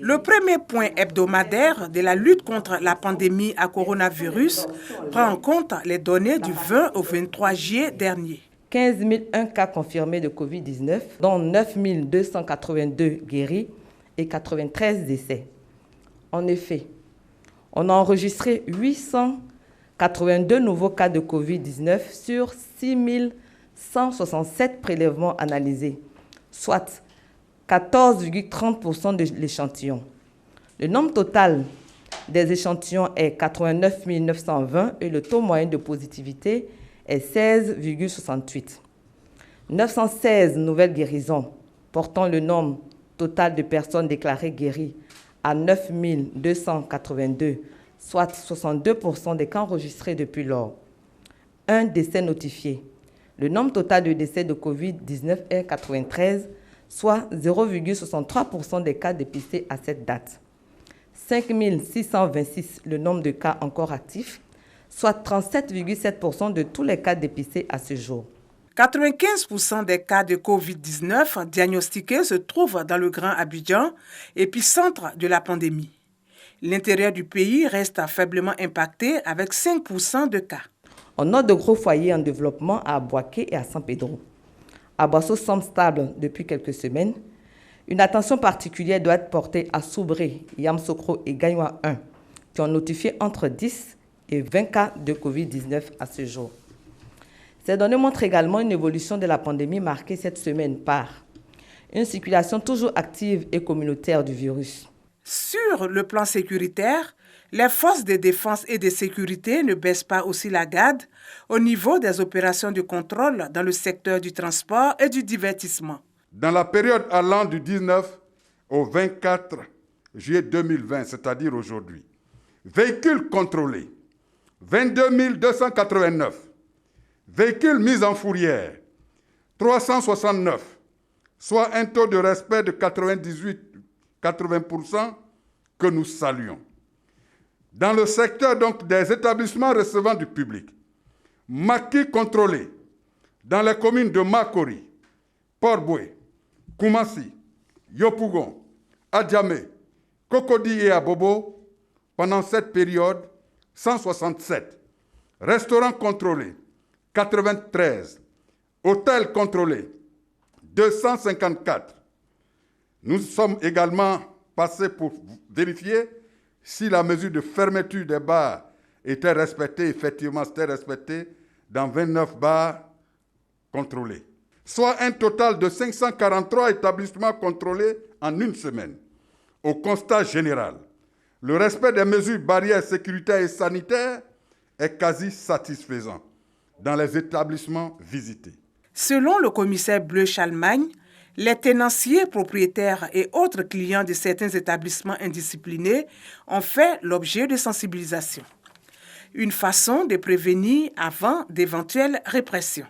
Le premier point hebdomadaire de la lutte contre la pandémie à coronavirus prend en compte les données du 20 au 23 juillet dernier. 15 001 cas confirmés de Covid-19, dont 9 282 guéris et 93 décès. En effet, on a enregistré 882 nouveaux cas de Covid-19 sur 6 167 prélèvements analysés, soit 14,30% de l'échantillon. Le nombre total des échantillons est 89 920 et le taux moyen de positivité est 16,68. 916 nouvelles guérisons, portant le nombre total de personnes déclarées guéries à 9 282, soit 62% des cas enregistrés depuis lors. Un décès notifié. Le nombre total de décès de Covid-19 est 93, soit 0,63% des cas dépistés à cette date. 5 626 le nombre de cas encore actifs, soit 37,7% de tous les cas dépistés à ce jour. 95% des cas de Covid-19 diagnostiqués se trouvent dans le Grand Abidjan, épicentre de la pandémie. L'intérieur du pays reste faiblement impacté avec 5% de cas. On note de gros foyers en développement à Aboaké et à San Pedro. Abosso semble stable depuis quelques semaines. Une attention particulière doit être portée à Soubré, Yamsokro et Gagnoua 1, qui ont notifié entre 10 et 20 cas de Covid-19 à ce jour. Ces données montrent également une évolution de la pandémie marquée cette semaine par une circulation toujours active et communautaire du virus. Sur le plan sécuritaire, les forces de défense et de sécurité ne baissent pas aussi la garde au niveau des opérations de contrôle dans le secteur du transport et du divertissement. Dans la période allant du 19 au 24 juillet 2020, c'est-à-dire aujourd'hui, véhicules contrôlés, 22 289, véhicules mis en fourrière, 369, soit un taux de respect de 98-80% que nous saluons. Dans le secteur donc des établissements recevant du public, maquis contrôlés dans les communes de Makori, Port-Boué, Koumassi, Yopougon, Adjamé, Cocody et Abobo, pendant cette période, 167. Restaurants contrôlés, 93. Hôtels contrôlés, 254. Nous sommes également passés pour vérifier si la mesure de fermeture des bars était respectée. Effectivement, c'était respecté dans 29 bars contrôlés. Soit un total de 543 établissements contrôlés en une semaine. Au constat général, le respect des mesures barrières sécuritaires et sanitaires est quasi satisfaisant dans les établissements visités. Selon le commissaire Bleu Chalmagne, les tenanciers, propriétaires et autres clients de certains établissements indisciplinés ont fait l'objet de sensibilisation. Une façon de prévenir avant d'éventuelles répressions.